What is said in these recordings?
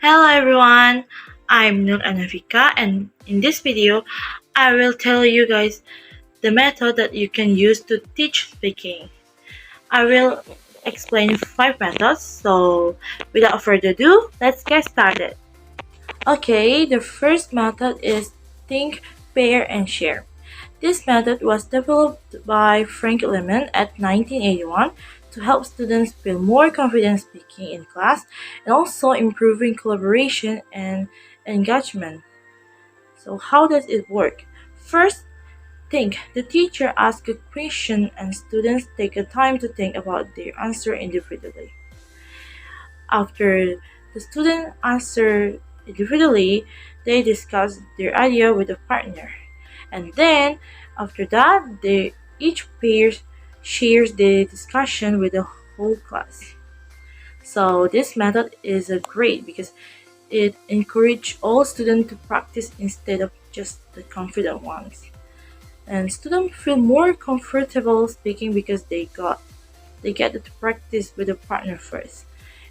Hello everyone, I'm Nur Ain Afika, and in this video I will tell you guys the method that you can use to teach speaking. I will explain 5 methods, so without further ado, let's get started. Okay, the first method is think, pair, and share. This method was developed by Frank Lehman at 1981 to help students feel more confident speaking in class and also improving collaboration and engagement. So, how does it work? First, think. The teacher asks a question and students take a time to think about their answer individually. After the student answer individually, they discuss their idea with a partner. And then after that, each pair shares the discussion with the whole class. So this method is great because it encourages all students to practice instead of just the confident ones. And students feel more comfortable speaking because they get to practice with a partner first.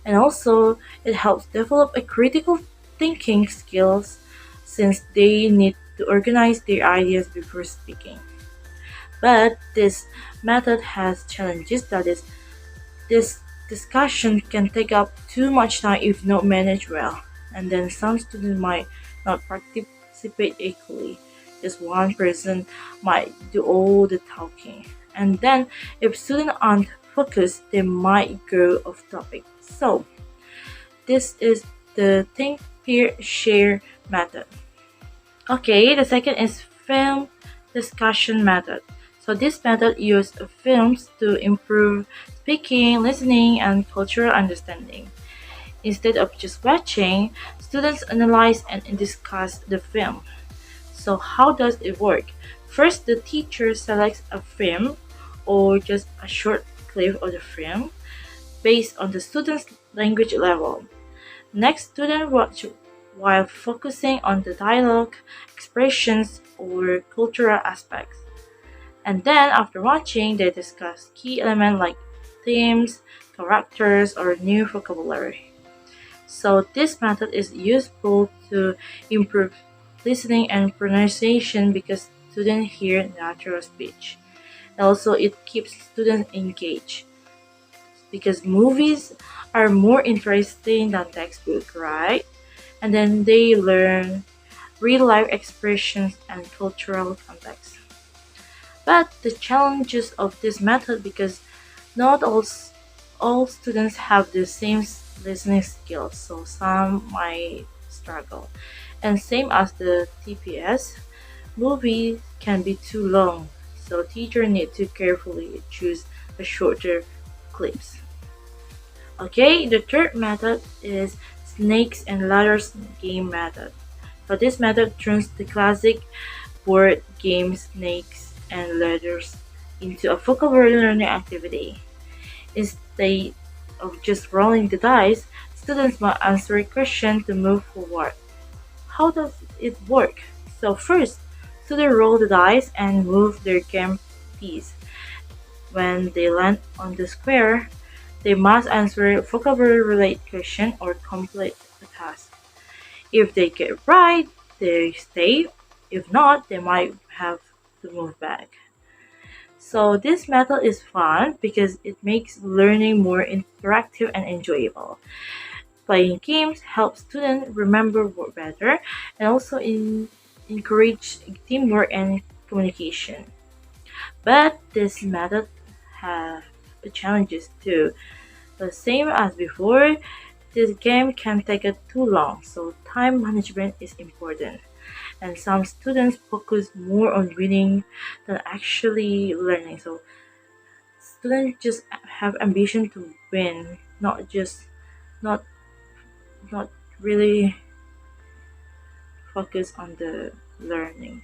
And also it helps develop a critical thinking skills since they need to organize their ideas before speaking. But this method has challenges, that is, this discussion can take up too much time if not managed well, and then some students might not participate equally. Just one person might do all the talking, and then if students aren't focused, they might go off topic. So, this is the think, peer, share method. Okay, the second is film discussion method. So this method uses films to improve speaking, listening, and cultural understanding. Instead of just watching, students analyze and discuss the film. So how does it work? First, the teacher selects a film or just a short clip of the film based on the student's language level. Next, students watch while focusing on the dialogue, expressions, or cultural aspects. And then, after watching, they discuss key elements like themes, characters, or new vocabulary. So, this method is useful to improve listening and pronunciation because students hear natural speech. Also, it keeps students engaged because movies are more interesting than textbook, right? And then they learn real life expressions and cultural context. But the challenges of this method because not all students have the same listening skills, so some might struggle. And same as the TPS, movies can be too long, so teachers need to carefully choose the shorter clips. Okay, the third method is snakes and ladders game method. So this method turns the classic board game snakes and ladders into a vocabulary learning activity. Instead of just rolling the dice, students must answer a question to move forward. How does it work? So first, students roll the dice and move their game piece. When they land on the square, they must answer a vocabulary-related question or complete the task. If they get it right, they stay. If not, they might have to move back. So this method is fun because it makes learning more interactive and enjoyable. Playing games helps students remember work better and also encourage teamwork and communication. But this method has challenges too. The same as before, this game can take too long, so time management is important. And some students focus more on reading than actually learning. So students just have ambition to win, not not really focus on the learning.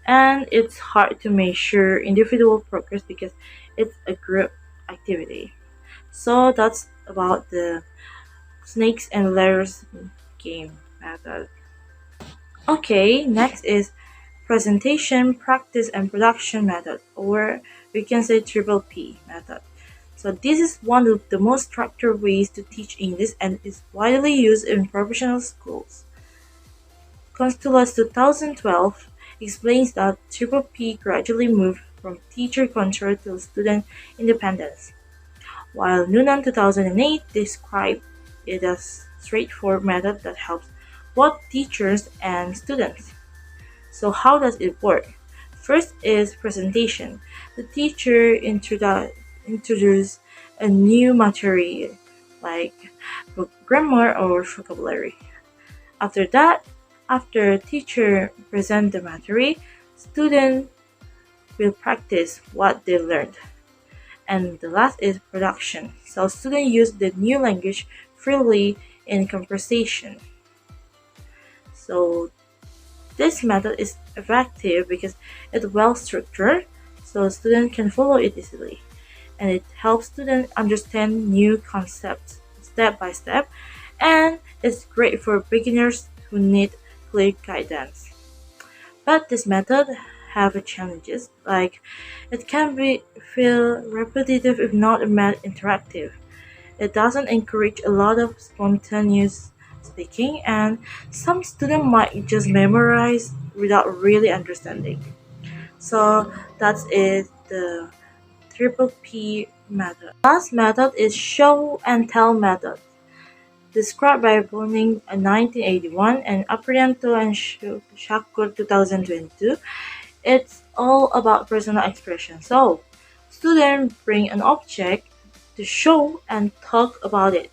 And it's hard to measure individual progress because it's a group activity. So that's about the snakes and ladders game method. Okay, next is presentation, practice, and production method, or we can say triple P method. So this is one of the most structured ways to teach English and is widely used in professional schools. Constula's 2012 explains that Triple P gradually moved from teacher control to student independence, while Noonan 2008 described it as a straightforward method that helps both teachers and students. So how does it work? First is presentation. The teacher introduces a new material like grammar or vocabulary. After that, after teacher present the material, student will practice what they learned. And the last is production. So students use the new language freely in conversation. So this method is effective because it's well structured, so students can follow it easily, and it helps students understand new concepts step by step, and it's great for beginners who need clear guidance. But this method have challenges, like it can be feel repetitive if not interactive. It doesn't encourage a lot of spontaneous speaking, and some students might just memorize without really understanding. So that's it, the triple P method. Last method is show and tell method, described by Boning in 1981 and Aprianto and Shakur 2022. It's all about personal expression. So students bring an object to show and talk about it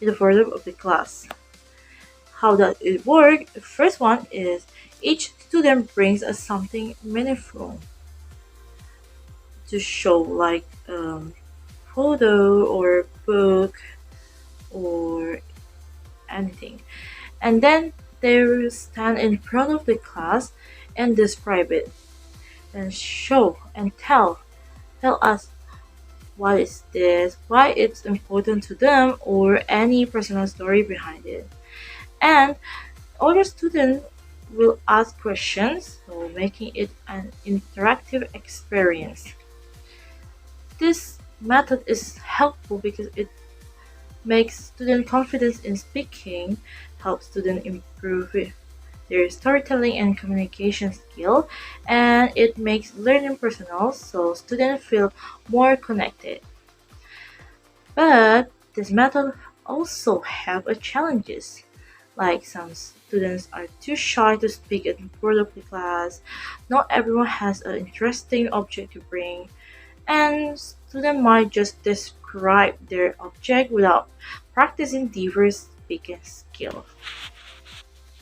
in the further of the class. How does it work? The first one is each student brings us something meaningful to show, like photo or book or anything, and then they will stand in front of the class and describe it and show and tell us what is this, why it's important to them, or any personal story behind it. And other students will ask questions, so making it an interactive experience. This method is helpful because it makes student confidence in speaking, helps students improve their storytelling and communication skill, and it makes learning personal so students feel more connected. But this method also have a challenges. Like some students are too shy to speak in front of the class. Not everyone has an interesting object to bring, and students might just describe their object without practicing diverse speaking skills.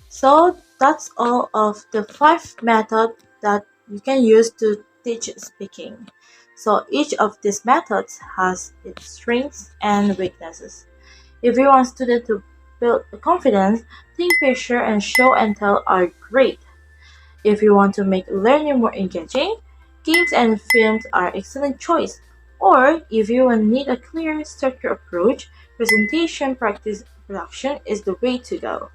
So that's all of the 5 methods that you can use to teach speaking. So each of these methods has its strengths and weaknesses. If you want students to build confidence, think picture and show and tell are great. If you want to make learning more engaging, games and films are excellent choice. Or if you need a clear, structured approach, presentation practice production is the way to go.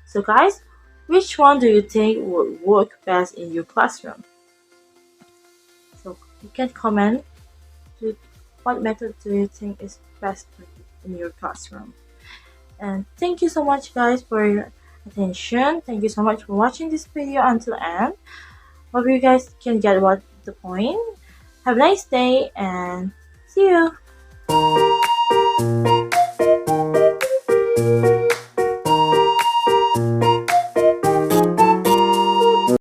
So guys, which one do you think would work best in your classroom? So you can comment to what method do you think is best in your classroom. And thank you so much guys for your attention. Thank you so much for watching this video until the end. Hope you guys can get what the point. Have a nice day and see you.